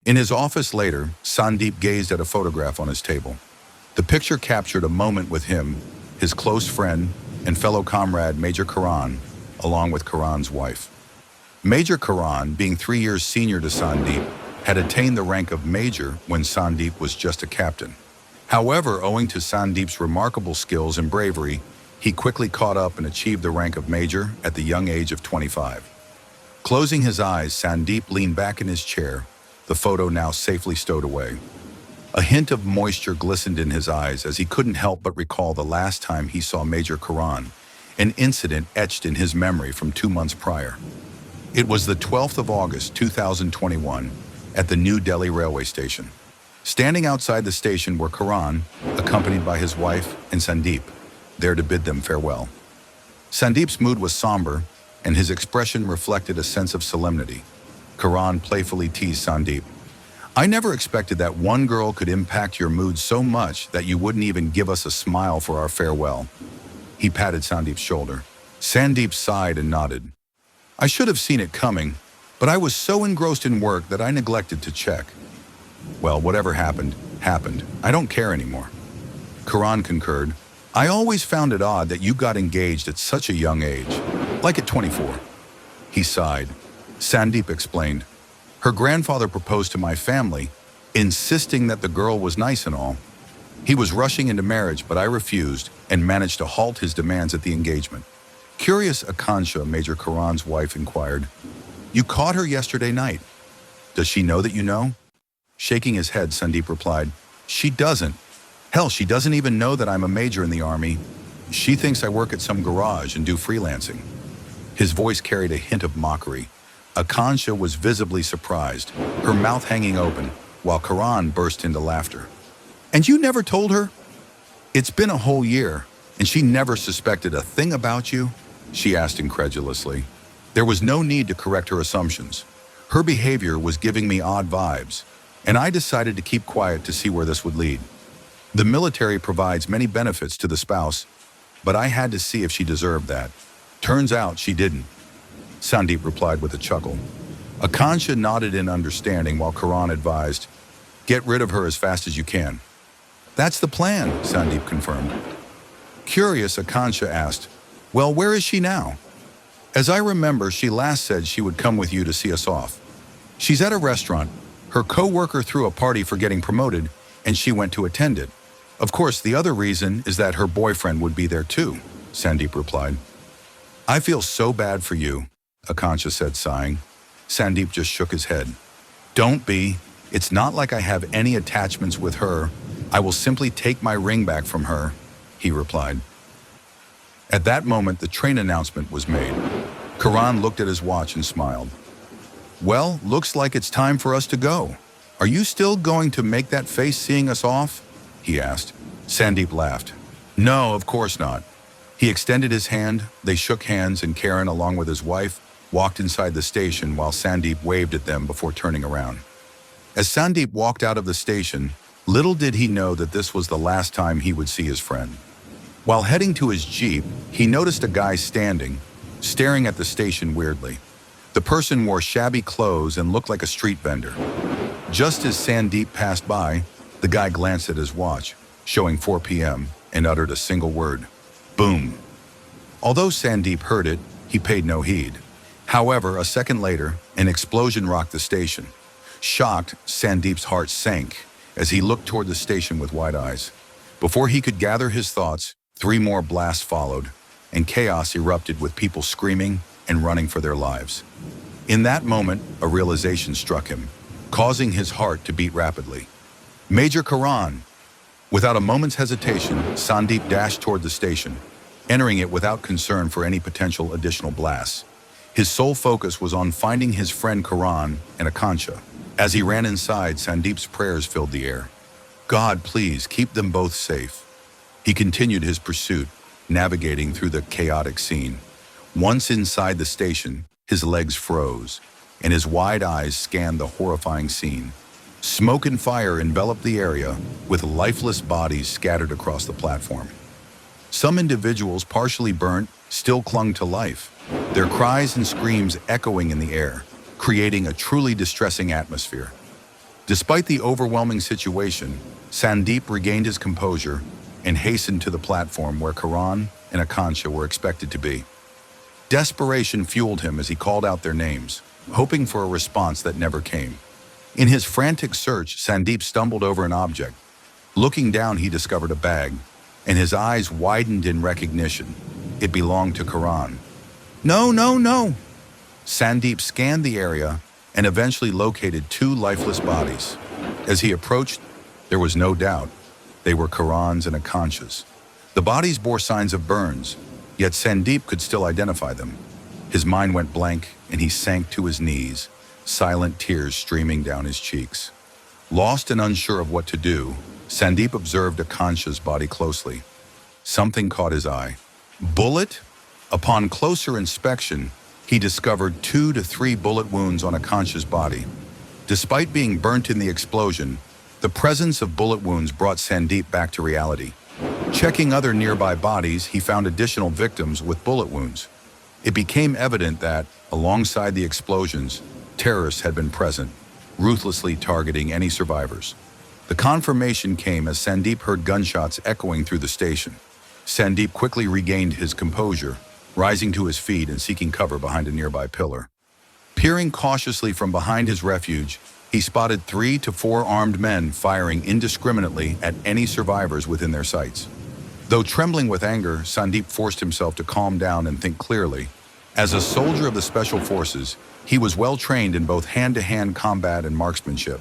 In his office later, Sandeep gazed at a photograph on his table. The picture captured a moment with him, his close friend, and fellow comrade Major Karan, along with Karan's wife. Major Karan, being 3 years senior to Sandeep, had attained the rank of major when Sandeep was just a captain. However, owing to Sandeep's remarkable skills and bravery, he quickly caught up and achieved the rank of major at the young age of 25. Closing his eyes, Sandeep leaned back in his chair, the photo now safely stowed away. A hint of moisture glistened in his eyes as he couldn't help but recall the last time he saw Major Karan, an incident etched in his memory from 2 months prior. It was the 12th of August, 2021, at the New Delhi railway station. Standing outside the station were Karan, accompanied by his wife, and Sandeep, there to bid them farewell. Sandeep's mood was somber, and his expression reflected a sense of solemnity. Karan playfully teased Sandeep. "I never expected that one girl could impact your mood so much that you wouldn't even give us a smile for our farewell." He patted Sandeep's shoulder. Sandeep sighed and nodded. "I should have seen it coming, but I was so engrossed in work that I neglected to check." "Well, whatever happened, happened. I don't care anymore." Karan concurred. "I always found it odd that you got engaged at such a young age, like at 24. He sighed. Sandeep explained. "Her grandfather proposed to my family, insisting that the girl was nice and all. He was rushing into marriage, but I refused and managed to halt his demands at the engagement." Curious Akansha, Major Karan's wife, inquired. "You caught her yesterday night. Does she know that you know?" Shaking his head, Sandeep replied, "She doesn't. Hell, she doesn't even know that I'm a major in the army. She thinks I work at some garage and do freelancing." His voice carried a hint of mockery. Akansha was visibly surprised, her mouth hanging open, while Karan burst into laughter. "And you never told her?" "It's been a whole year, and she never suspected a thing about you?" she asked incredulously. There was no need to correct her assumptions. Her behavior was giving me odd vibes, and I decided to keep quiet to see where this would lead. The military provides many benefits to the spouse, but I had to see if she deserved that. Turns out she didn't. Sandeep replied with a chuckle. Akansha nodded in understanding while Karan advised, "Get rid of her as fast as you can." "That's the plan," Sandeep confirmed. Curious, Akansha asked, "Well, where is she now?" "As I remember, she last said she would come with you to see us off. She's at a restaurant. Her co-worker threw a party for getting promoted, and she went to attend it. Of course, the other reason is that her boyfriend would be there too," Sandeep replied. "I feel so bad for you," Akansha said, sighing. Sandeep just shook his head. "Don't be. It's not like I have any attachments with her. I will simply take my ring back from her," he replied. At that moment, the train announcement was made. Karan looked at his watch and smiled. "Well, looks like it's time for us to go. Are you still going to make that face seeing us off?" he asked. Sandeep laughed. "No, of course not." He extended his hand, they shook hands, and Karan, along with his wife, walked inside the station while Sandeep waved at them before turning around. As Sandeep walked out of the station, little did he know that this was the last time he would see his friend. While heading to his jeep, he noticed a guy standing, staring at the station weirdly. The person wore shabby clothes and looked like a street vendor. Just as Sandeep passed by, the guy glanced at his watch, showing 4 p.m., and uttered a single word. Boom. Although Sandeep heard it, he paid no heed. However, a second later, an explosion rocked the station. Shocked, Sandeep's heart sank as he looked toward the station with wide eyes. Before he could gather his thoughts, 3 more blasts followed, and chaos erupted with people screaming and running for their lives. In that moment, a realization struck him, causing his heart to beat rapidly. "Major Karan!" Without a moment's hesitation, Sandeep dashed toward the station, entering it without concern for any potential additional blasts. His sole focus was on finding his friend Karan and Akansha. As he ran inside, Sandeep's prayers filled the air. "God, please keep them both safe." He continued his pursuit, navigating through the chaotic scene. Once inside the station, his legs froze, and his wide eyes scanned the horrifying scene. Smoke and fire enveloped the area, with lifeless bodies scattered across the platform. Some individuals, partially burnt, still clung to life, their cries and screams echoing in the air, creating a truly distressing atmosphere. Despite the overwhelming situation, Sandeep regained his composure and hastened to the platform where Karan and Akansha were expected to be. Desperation fueled him as he called out their names, hoping for a response that never came. In his frantic search, Sandeep stumbled over an object. Looking down, he discovered a bag, and his eyes widened in recognition. It belonged to Karan. No, no, no! Sandeep scanned the area and eventually located two lifeless bodies. As he approached, there was no doubt. They were Karan's and Akansha's. The bodies bore signs of burns, yet Sandeep could still identify them. His mind went blank and he sank to his knees, silent tears streaming down his cheeks. Lost and unsure of what to do, Sandeep observed Akansha's body closely. Something caught his eye. Bullet? Upon closer inspection, he discovered 2 to 3 bullet wounds on Akansha's body. Despite being burnt in the explosion, the presence of bullet wounds brought Sandeep back to reality. Checking other nearby bodies, he found additional victims with bullet wounds. It became evident that, alongside the explosions, terrorists had been present, ruthlessly targeting any survivors. The confirmation came as Sandeep heard gunshots echoing through the station. Sandeep quickly regained his composure, rising to his feet and seeking cover behind a nearby pillar. Peering cautiously from behind his refuge, he spotted 3 to 4 armed men firing indiscriminately at any survivors within their sights. Though trembling with anger, Sandeep forced himself to calm down and think clearly. As a soldier of the Special Forces, he was well trained in both hand-to-hand combat and marksmanship.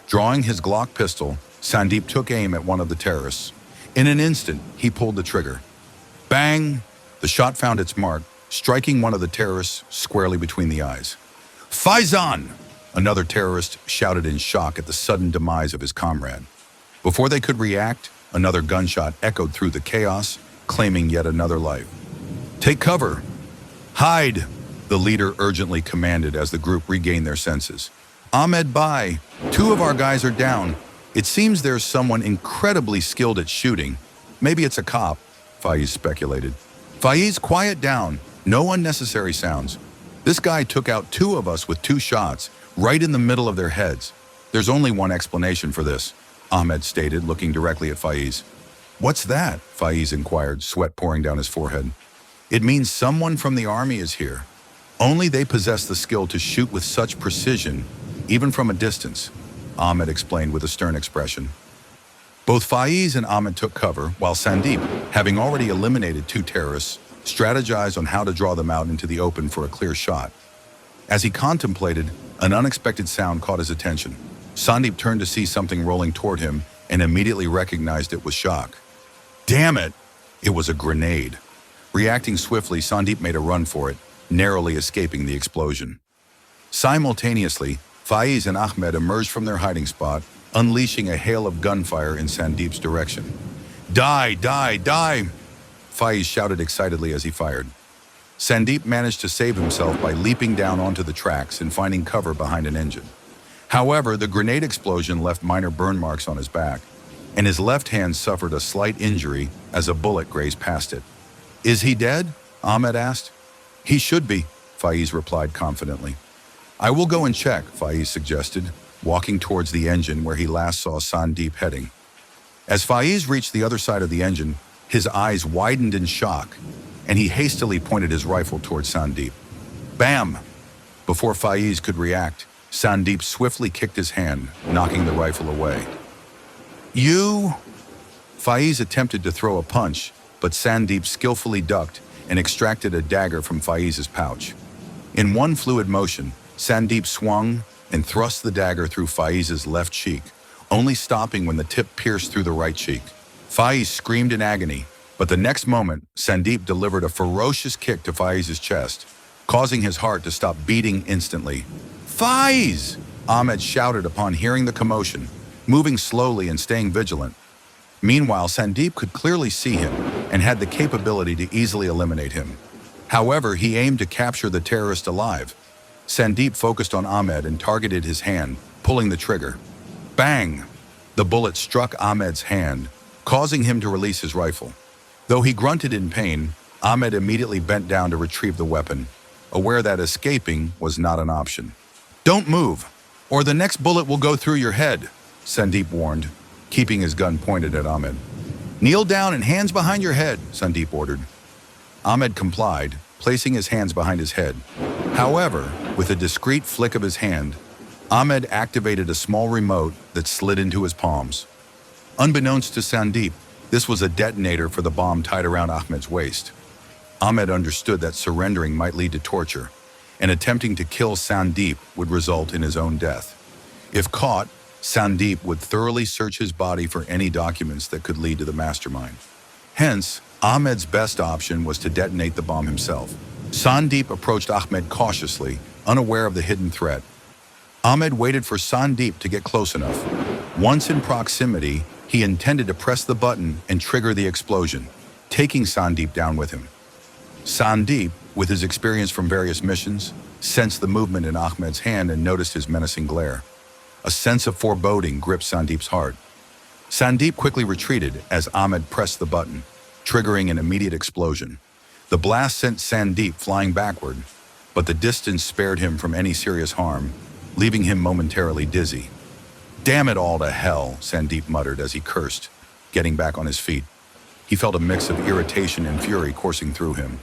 Drawing his Glock pistol, Sandeep took aim at one of the terrorists. In an instant, he pulled the trigger. Bang! The shot found its mark, striking one of the terrorists squarely between the eyes. Faizan! Another terrorist shouted in shock at the sudden demise of his comrade. Before they could react, another gunshot echoed through the chaos, claiming yet another life. Take cover! Hide! The leader urgently commanded as the group regained their senses. Ahmed Bhai, 2 of our guys are down. It seems there's someone incredibly skilled at shooting. Maybe it's a cop, Faiz speculated. Faiz, quiet down. No unnecessary sounds. This guy took out 2 of us with 2 shots, right in the middle of their heads. There's only one explanation for this, Ahmed stated, looking directly at Faiz. What's that? Faiz inquired, sweat pouring down his forehead. It means someone from the army is here. Only they possess the skill to shoot with such precision, even from a distance, Ahmed explained with a stern expression. Both Faiz and Ahmed took cover, while Sandeep, having already eliminated 2 terrorists, strategized on how to draw them out into the open for a clear shot. As he contemplated, an unexpected sound caught his attention. Sandeep turned to see something rolling toward him and immediately recognized it with shock. Damn it! It was a grenade. Reacting swiftly, Sandeep made a run for it, narrowly escaping the explosion. Simultaneously, Faiz and Ahmed emerged from their hiding spot, unleashing a hail of gunfire in Sandeep's direction. Die, die, die! Faiz shouted excitedly as he fired. Sandeep managed to save himself by leaping down onto the tracks and finding cover behind an engine. However, the grenade explosion left minor burn marks on his back, and his left hand suffered a slight injury as a bullet grazed past it. Is he dead? Ahmed asked. He should be, Faiz replied confidently. I will go and check, Faiz suggested, walking towards the engine where he last saw Sandeep heading. As Faiz reached the other side of the engine, his eyes widened in shock, and he hastily pointed his rifle towards Sandeep. Bam! Before Faiz could react, Sandeep swiftly kicked his hand, knocking the rifle away. You! Faiz attempted to throw a punch, but Sandeep skillfully ducked and extracted a dagger from Faiz's pouch. In one fluid motion, Sandeep swung and thrust the dagger through Faiz's left cheek, only stopping when the tip pierced through the right cheek. Faiz screamed in agony, but the next moment, Sandeep delivered a ferocious kick to Faiz's chest, causing his heart to stop beating instantly. Faiz! Ahmed shouted upon hearing the commotion, moving slowly and staying vigilant. Meanwhile, Sandeep could clearly see him and had the capability to easily eliminate him. However, he aimed to capture the terrorist alive. Sandeep focused on Ahmed and targeted his hand, pulling the trigger. Bang! The bullet struck Ahmed's hand, causing him to release his rifle. Though he grunted in pain, Ahmed immediately bent down to retrieve the weapon, aware that escaping was not an option. Don't move! Or the next bullet will go through your head, Sandeep warned, keeping his gun pointed at Ahmed. Kneel down and hands behind your head, Sandeep ordered. Ahmed complied, placing his hands behind his head. However, with a discreet flick of his hand, Ahmed activated a small remote that slid into his palms. Unbeknownst to Sandeep, this was a detonator for the bomb tied around Ahmed's waist. Ahmed understood that surrendering might lead to torture, and attempting to kill Sandeep would result in his own death. If caught, Sandeep would thoroughly search his body for any documents that could lead to the mastermind. Hence, Ahmed's best option was to detonate the bomb himself. Sandeep approached Ahmed cautiously, unaware of the hidden threat. Ahmed waited for Sandeep to get close enough. Once in proximity, he intended to press the button and trigger the explosion, taking Sandeep down with him. Sandeep, with his experience from various missions, sensed the movement in Ahmed's hand and noticed his menacing glare. A sense of foreboding gripped Sandeep's heart. Sandeep quickly retreated as Ahmed pressed the button, triggering an immediate explosion. The blast sent Sandeep flying backward, but the distance spared him from any serious harm, leaving him momentarily dizzy. Damn it all to hell, Sandeep muttered as he cursed, getting back on his feet. He felt a mix of irritation and fury coursing through him.